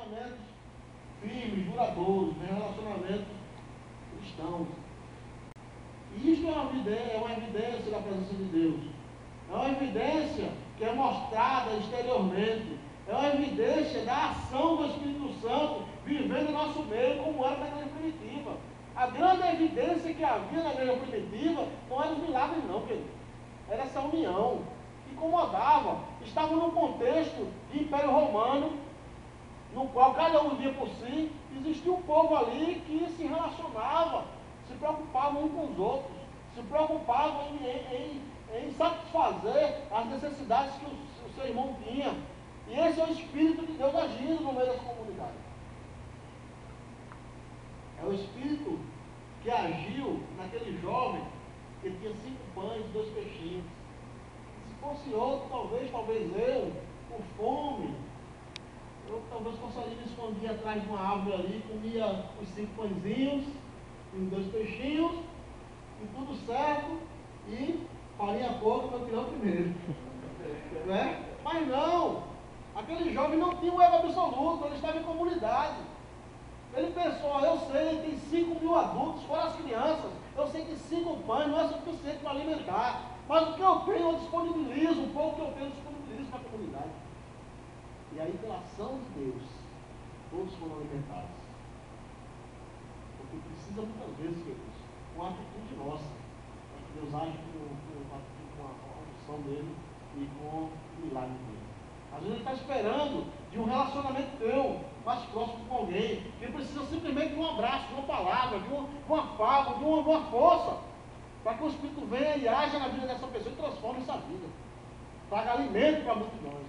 relacionamentos firmes, duradouros, né? Relacionamentos cristãos. E isto é uma evidência da presença de Deus. É uma evidência que é mostrada exteriormente. É uma evidência da ação do Espírito Santo vivendo em nosso meio, como era na igreja primitiva. A grande evidência que havia na igreja primitiva não era os milagres, não, querido. Era essa união que incomodava. Estava num contexto de Império Romano, no qual cada um vivia por si. Existia um povo ali que se relacionava, se preocupava uns com os outros, se preocupava em satisfazer as necessidades que o seu irmão tinha. E esse é o Espírito de Deus agindo no meio dessa comunidade. É o Espírito que agiu naquele jovem que tinha 5 pães e 2 peixinhos. Se fosse outro, talvez eu, com fome, eu talvez passaria me escondia atrás de uma árvore ali, comia os 5 pãezinhos e os 2 peixinhos, e tudo certo, e farinha pouco para tirar o primeiro. Né? Mas não, aquele jovem não tinha o ego absoluto, ele estava em comunidade. Ele pensou, eu sei, tem 5.000 adultos, fora as crianças, eu sei que 5 pães não é suficiente para alimentar, mas o que eu tenho eu disponibilizo, o pouco que eu tenho eu disponibilizo para a comunidade. E aí, pela ação de Deus, todos foram alimentados. Porque precisa muitas vezes, queridos, com a atitude nossa, para que Deus age com a unção dele e com o milagre dele. Às vezes ele está esperando de um relacionamento teu, mais próximo com alguém, que precisa simplesmente de um abraço, de uma palavra, de um afago, de uma força, para que o Espírito venha e haja na vida dessa pessoa e transforme essa vida. Traga alimento para multidões.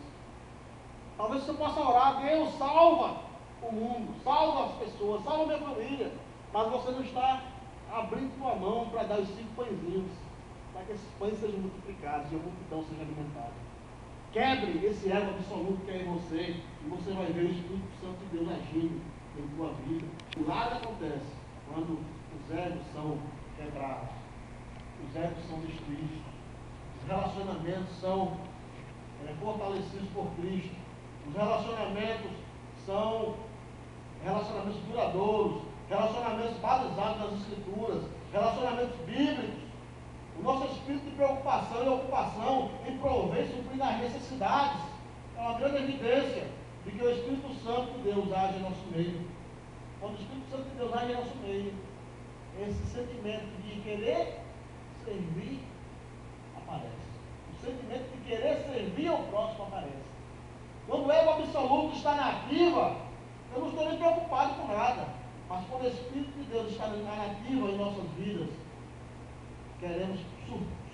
Talvez você possa orar, Deus, salva o mundo, salva as pessoas, salva a minha família, mas você não está abrindo tua mão para dar os 5 pãezinhos, para que esses pães sejam multiplicados e a multidão seja alimentada. Quebre esse ego absoluto que é em você, e você vai ver o Espírito Santo de Deus agindo em tua vida. O milagre acontece quando os egos são quebrados, os egos são destruídos, os relacionamentos são fortalecidos por Cristo, os relacionamentos são relacionamentos duradouros, relacionamentos balizados nas Escrituras, relacionamentos bíblicos. O nosso espírito de preocupação e ocupação em prover e suprir as necessidades é uma grande evidência de que o Espírito Santo de Deus age em nosso meio. Quando o Espírito Santo de Deus age em nosso meio, esse sentimento de querer servir aparece. O sentimento de querer servir ao próximo aparece. Quando o ego absoluto está na ativa, eu não estou nem preocupado com nada. Mas quando o Espírito de Deus está na ativa em nossas vidas, queremos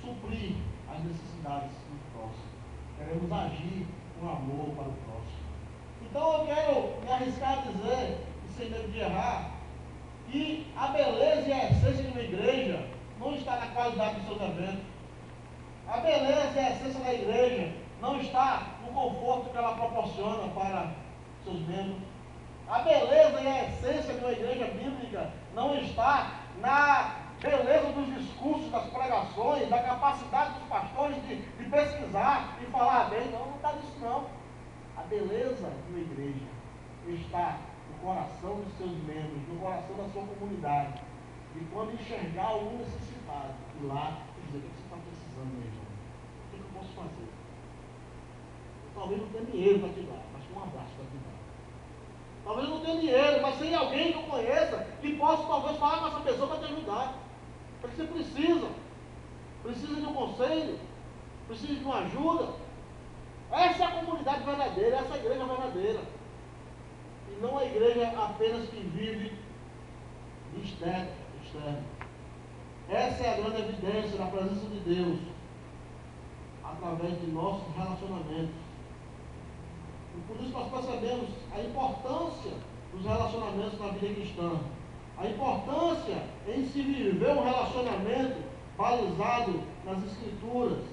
suprir as necessidades do próximo. Queremos agir com amor para o próximo. Então eu quero me arriscar a dizer, e sem medo de errar, que a beleza e a essência de uma igreja não está na qualidade dos seus eventos. A beleza e a essência da igreja não está no conforto que ela proporciona para seus membros. A beleza e a essência de uma igreja bíblica não está na beleza dos discursos, das pregações, da capacidade dos pastores de pesquisar e falar bem. Não está nisso não. A beleza de uma igreja está no coração dos seus membros, no coração da sua comunidade. E quando enxergar algum necessitado, ir lá e dizer: o que você está precisando, meu irmão? O que eu posso fazer? Eu talvez não tenha dinheiro para te dar, mas com um abraço para te dar. Talvez não tenha dinheiro, mas tem alguém que eu conheça que possa talvez falar com essa pessoa para te ajudar. Porque você precisa de um conselho, precisa de uma ajuda. Essa é a comunidade verdadeira, essa é a igreja verdadeira. E não a igreja apenas que vive de externo. Essa é a grande evidência da presença de Deus através de nossos relacionamentos. E por isso nós percebemos a importância dos relacionamentos na vida cristã. A importância em se viver um relacionamento balizado nas Escrituras.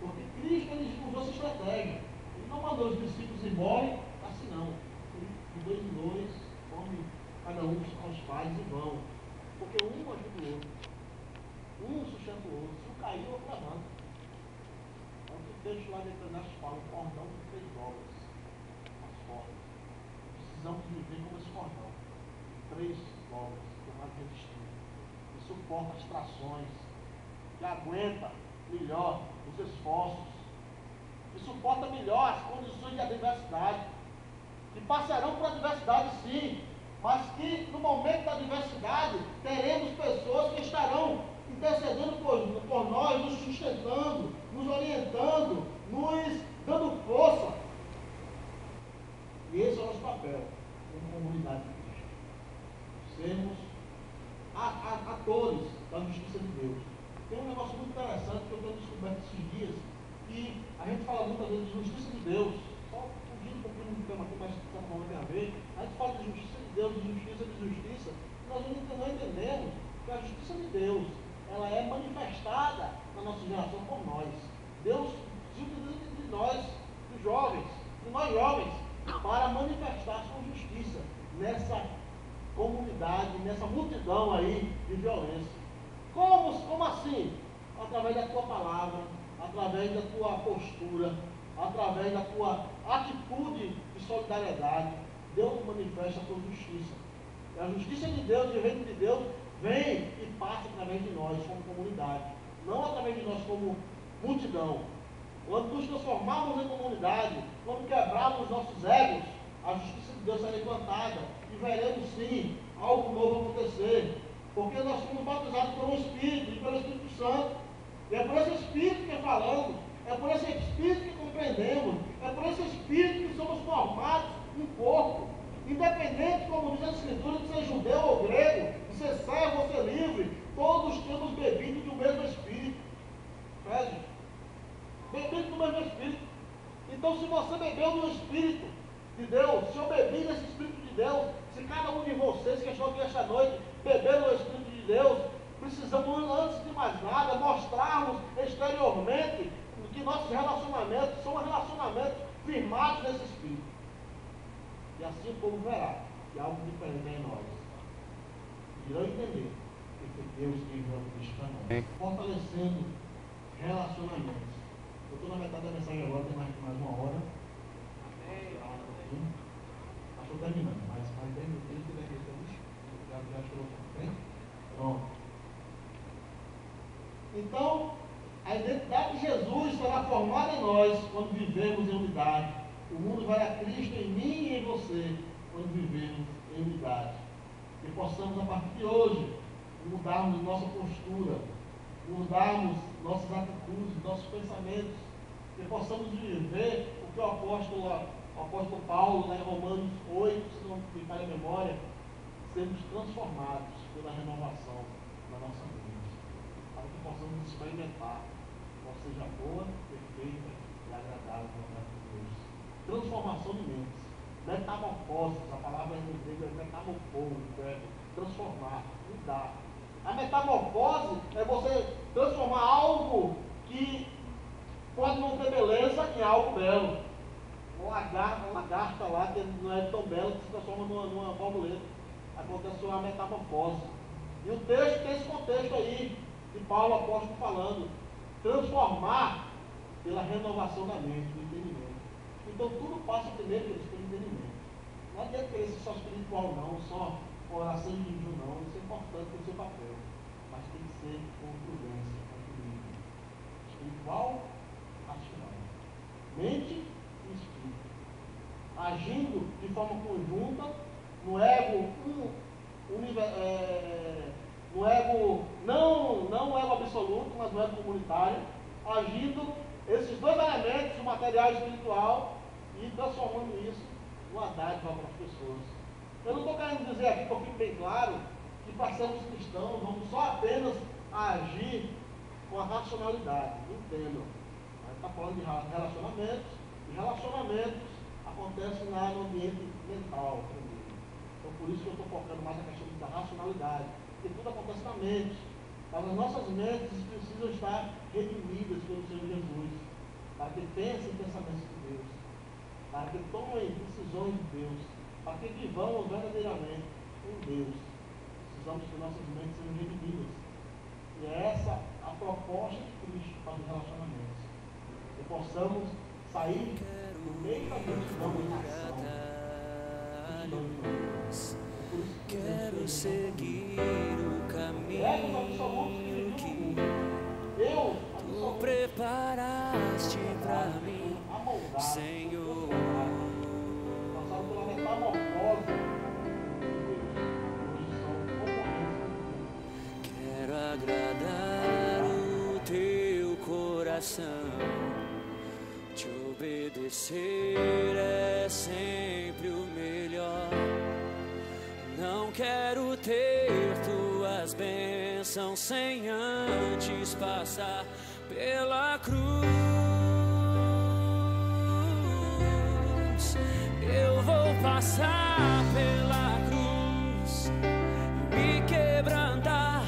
Porque Cristo ele usou essa estratégia. Ele não mandou os discípulos embora assim não. Ele, de 2 em 2, come cada um aos pais e vão. Porque um ajuda o outro. Um sustenta o outro. Se um cair, o outro levanta. É o que o texto lá de Eclesiastes fala, o cordão de 3 dobras. A precisamos viver como esse cordão. Três obras que mais resistir, que suporta as trações, que aguenta melhor os esforços, que suporta melhor as condições de adversidade, que passarão por adversidade sim, mas que no momento da adversidade teremos pessoas que estarão intercedendo por nós, nos sustentando, nos orientando, nos dando força. E esse é o nosso papel como comunidade de Cristo. Sermos atores da justiça de Deus. Tem um negócio muito interessante que eu tenho descoberto esses dias, que a gente fala muitas vezes de justiça de Deus, só fugindo um pouquinho do tema aqui, mas que está falando tem a ver. A gente fala de justiça de Deus, de justiça, nós não entendemos que a justiça de Deus, ela é manifestada na nossa geração por nós. Deus se utiliza de nós, dos jovens, de nós jovens, para manifestar sua justiça nessa comunidade, nessa multidão aí de violência. Como assim? Através da tua palavra, através da tua postura, através da tua atitude de solidariedade. Deus manifesta a sua justiça. E a justiça de Deus e o reino de Deus vem e passa através de nós como comunidade, não através de nós como multidão. Quando nos transformarmos em comunidade, quando quebrarmos nossos egos, a justiça de Deus será levantada e veremos sim algo novo acontecer, porque nós somos batizados pelo Espírito e pelo Espírito Santo, e é por esse Espírito que falamos, é por esse Espírito que compreendemos, é por esse Espírito que somos formados um corpo, independente, como diz a Escritura, de ser judeu ou grego, de ser servo ou ser livre, todos temos bebido do mesmo Espírito. Veja, bebido do mesmo Espírito. Então, se você bebeu do Espírito de Deus, se eu bebi nesse Espírito de Deus, se cada um de vocês que estão aqui esta noite beberam no Espírito de Deus, precisamos, antes de mais nada, mostrarmos exteriormente que nossos relacionamentos são relacionamentos firmados nesse Espírito. E assim o povo verá que algo diferente é em nós. Irão entender que foi Deus que enviou Cristo para nós. Fortalecendo relacionamentos. Eu estou na metade da mensagem agora, tem mais uma hora. Estou terminando, mas bem no tempo da questão. Já chegou bem? Pronto. Então, a identidade de Jesus será formada em nós quando vivemos em unidade. O mundo vai a Cristo em mim e em você quando vivemos em unidade. Que possamos, a partir de hoje, mudarmos nossa postura, mudarmos nossas atitudes, nossos pensamentos, que possamos viver o que o apóstolo Paulo, lá em Romanos 8, se não me falha a memória, sermos transformados pela renovação da nossa mente, para que possamos experimentar qual seja a boa, perfeita e agradável vontade de Deus. Transformação de mentes, metamorfose, a palavra em grego é metamorfose, transformar, mudar. A metamorfose é você transformar algo que pode não ter beleza em algo belo. Uma lagarta lá que não é tão bela que se transforma numa borboleta. Acontece uma metamorfose. E o texto tem esse contexto aí, de Paulo apóstolo falando, transformar pela renovação da mente, do entendimento. Então tudo passa primeiro pelo entendimento. Não adianta querer ser só espiritual não, só oração de jejum não, isso é importante, tem o seu papel. Mas tem que ser com prudência, com equilíbrio. Espiritual, racional. Mente e espírito. Agindo de forma conjunta, no ego no ego, não ego absoluto, mas no ego comunitário, agindo esses dois elementos, o material e o espiritual, e transformando isso numa dádiva para as pessoas. Eu não estou querendo dizer aqui, que eu fique bem claro, que para sermos cristãos vamos só apenas agir com a racionalidade. Entendam. A gente está falando de relacionamentos, e relacionamentos acontecem lá no ambiente mental primeiro. Então por isso que eu estou focando mais na questão da racionalidade, porque tudo acontece na mente. Mas as nossas mentes precisam estar redimidas pelo Senhor Jesus, para que pensem pensamentos de Deus, para que tomem decisões de Deus, para que vivamos verdadeiramente em Deus. Precisamos que nossas mentes sejam redimidas. E é essa a proposta de Cristo para os relacionamentos. Que possamos sair do meio da multidão em ação, multidão seguir o caminho que tu preparaste para mim, Senhor. Passar pela metamorfose. Quero agradar o teu coração, te obedecer é sempre o melhor. Não quero ter tuas bênçãos sem antes passar pela cruz. Eu vou passar pela cruz e me quebrantar,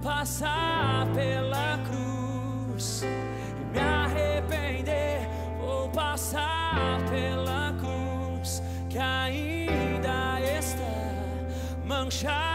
passar pela cruz e me arrepender. Vou passar pela cruz que ainda está manchada